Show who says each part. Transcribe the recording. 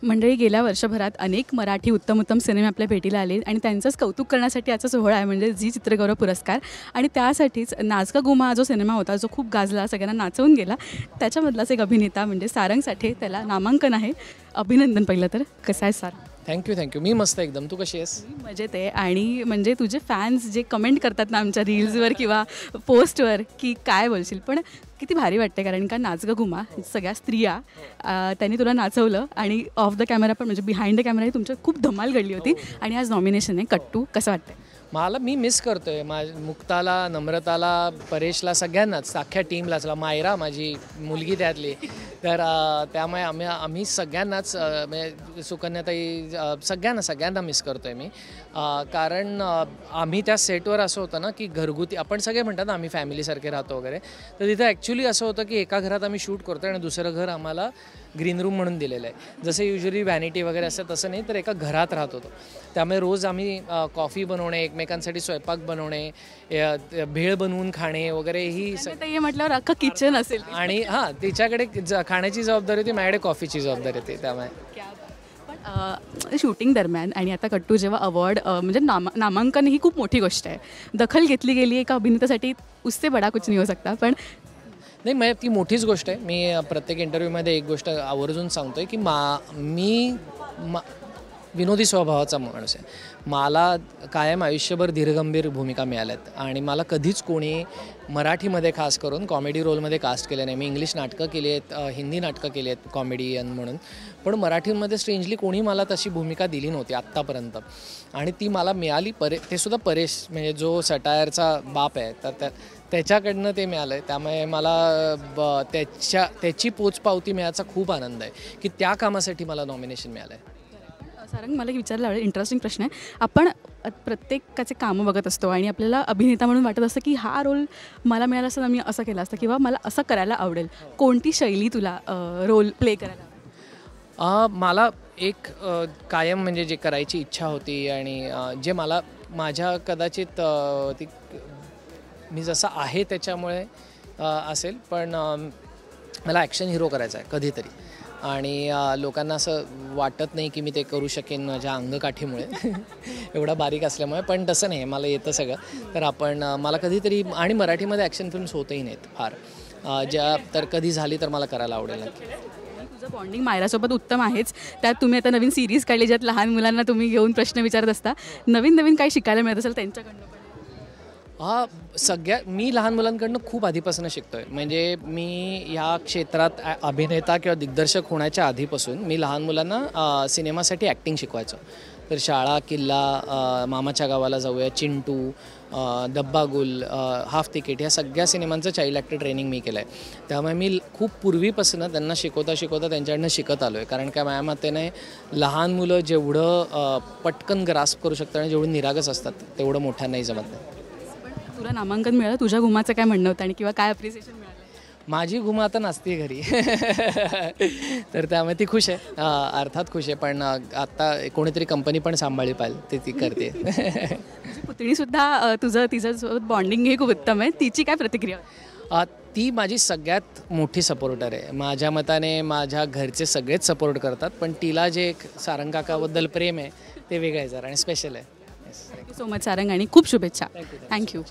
Speaker 1: मंडळी, गेल्या वर्षभरात अनेक मराठी उत्तम सिनेमे आपल्या भेटीला आले आणि त्यांचंच कौतुक करण्यासाठी आजचा सोहळा आहे म्हणजे झी चित्रगौरव पुरस्कार. आणि त्यासाठीच नाच का गुमा जो सिनेमा होता जो खूप गाजला, सगळ्यांना नाचवून गेला, त्याच्यामधलाच एक अभिनेता म्हणजे सारंग साठे, त्याला नामांकन आहे. अभिनंदन पहिलं तर. कसं आहे सार?
Speaker 2: थँक्यू. मी मस्त एकदम. तू कशी आहेस?
Speaker 1: मी मजेत आहे. आणि म्हणजे तुझे फॅन्स जे कमेंट करतात ना आमच्या रील्सवर किंवा पोस्टवर, की काय बोलशील, पण किती भारी वाटते. कारण का नाच ग घुमा सगळ्या स्त्रिया त्यांनी तुला नाचवलं आणि ऑफ द कॅमेरा पण म्हणजे बिहाइंड द कॅमेराही तुमच्या खूप धमाल घडली होती. आणि आज नॉमिनेशन आहे कट्टू. कसं वाटतंय?
Speaker 2: मी मिस करतोय मुक्ताला, नम्रताला, परेशला, सगळ्यांनाच, अख्ख्या टीमलाच, मायरा माझी मुलगी त्यातली. तर त्यामुळे आम्ही सगळ्यांनाच म्हणजे सुकन्याताई सगळ्यांना मिस करतोय मी. कारण आम्ही त्या सेटवर असं होतं ना की घरगुती, आपण सगळे म्हणतात ना आम्ही फॅमिलीसारखे राहतो वगैरे, तर तिथं ॲक्च्युली असं होतं की एका घरात आम्ही शूट करतो आणि दुसरं घर आम्हाला ग्रीन रूम म्हणून दिलेलं आहे. जसं युजली व्हॅनिटी वगैरे असतं तसं नाही, तर एका घरात राहत होतो. त्यामुळे रोज आम्ही कॉफी बनवणे, एकमेकांसाठी स्वयंपाक बनवणे, भेळ बनवून खाणे वगैरे ही
Speaker 1: म्हटल्यावर अख्खं किचन असेल.
Speaker 2: आणि तिच्याकडे खाण्याची जबाबदारी होती, माझ्याकडे कॉफीची जबाबदारी होती. त्यामुळे
Speaker 1: शूटिंग दरम्यान आणि आता कट्टू जेव्हा अवॉर्ड म्हणजे नामांकन ही खूप मोठी गोष्ट आहे. दखल घेतली गेली एका अभिनेत्यासाठी, उससे बडा कुछ नहीं हो सकता. पण
Speaker 2: नाही, म्हणजे ती मोठीच गोष्ट आहे. मी प्रत्येक इंटरव्ह्यूमध्ये एक गोष्ट आवर्जून सांगतो आहे की मी विनोदी स्वभावाचा माणूस आहे. मला कायम आयुष्यभर धीरगंभीर भूमिका मिळाल्यात आणि मला कधीच कोणी मराठीमध्ये खास करून कॉमेडी रोलमध्ये कास्ट केलं नाही. मी इंग्लिश नाटकं केली आहेत, हिंदी नाटकं केली आहेत कॉमेडियन म्हणून, पण मराठीमध्ये स्ट्रेंजली कोणी मला तशी भूमिका दिली नव्हती आत्तापर्यंत. आणि ती मला मिळाली ते सुद्धा परेश म्हणजे जो सटायरचा बाप आहे, तर त्याच्याकडनं ते मिळालं आहे. त्यामुळे मला त्याची पोचपावती मिळायचा खूप आनंद आहे की त्या कामासाठी मला नॉमिनेशन मिळालं आहे.
Speaker 1: सारंग, मला विचारला इंटरेस्टिंग प्रश्न आहे. आपण प्रत्येकाचे कामं बघत असतो आणि आपल्याला अभिनेता म्हणून वाटत असतं की हा रोल मला मिळाला असता, मी असं केलं असतं किंवा मला असं करायला आवडेल. कोणती शैली तुला रोल प्ले करायला आवडेल?
Speaker 2: मला एक कायम म्हणजे जे करायची इच्छा होती आणि जे मला माझ्या कदाचित मी जसं आहे त्याच्यामुळे असेल, पण मला ॲक्शन हिरो करायचा आहे कधीतरी. आणि लोकांना असं वाटत नाही की मी ते करू शकेन माझ्या अंगकाठीमुळे एवढा बारीक असल्यामुळे, पण तसं नाही, मला येतं सगळं. तर मला कधीतरी, आणि मराठीमध्ये ॲक्शन फिल्म्स होतही नाहीत फार, तर कधी झाली तर मला करायला आवडेल नक्की.
Speaker 1: तुझं बॉन्डिंग मायरासोबत उत्तम आहेच. त्यात तुम्ही आता नवीन सिरीज काढली ज्यात लहान मुलांना तुम्ही घेऊन प्रश्न विचारत असता. नवीन काय शिकायला मिळत असेल त्यांच्याकडनं?
Speaker 2: मी लहान मुलांकडनं खूप आधीपासून शिकतो आहे. म्हणजे मी ह्या क्षेत्रात अभिनेता किंवा दिग्दर्शक होण्याच्या आधीपासून मी लहान मुलांना सिनेमासाठी ॲक्टिंग शिकवायचो. तर शाळा, किल्ला, मामाच्या गावाला जाऊया, चिंटू, डब्बागुल, हाफ तिकीट, ह्या सगळ्या सिनेमांचं चाइल्ड ॲक्टर ट्रेनिंग मी केलं आहे. त्यामुळे मी खूप पूर्वीपासून त्यांना शिकवता त्यांच्याकडनं शिकत आलो आहे. कारण काय माझ्या मतेने लहान मुलं जेवढं पटकन ग्रास्प करू शकतात आणि जेवढं निरागस असतात तेवढं मोठ्या नाही जमत नाही.
Speaker 1: तुला नामांकन मिळालं, तुझ्या घुमाचं काय म्हणणं होतं आणि किंवा काय अप्रिसिएशन मिळालं?
Speaker 2: माझी घुमा आता नसते घरी तर त्यामुळे ती खुश आहे, अर्थात खुश आहे. पण आत्ता कोणीतरी कंपनी पण सांभाळली पाहिजे, ती करते.
Speaker 1: पुतणीसुद्धा तिच्यासोबत बॉन्डिंग हे खूप उत्तम आहे. तिची काय प्रतिक्रिया?
Speaker 2: ती माझी सगळ्यात मोठी सपोर्टर आहे. माझ्या मताने माझ्या घरचे सगळेच सपोर्ट करतात, पण तिला जे एक सारंग काकाबद्दल प्रेम आहे ते वेगळं आहे जरा आणि स्पेशल आहे.
Speaker 1: थँक्यू सो मच सारंग आणि खूप शुभेच्छा.
Speaker 2: थँक्यू.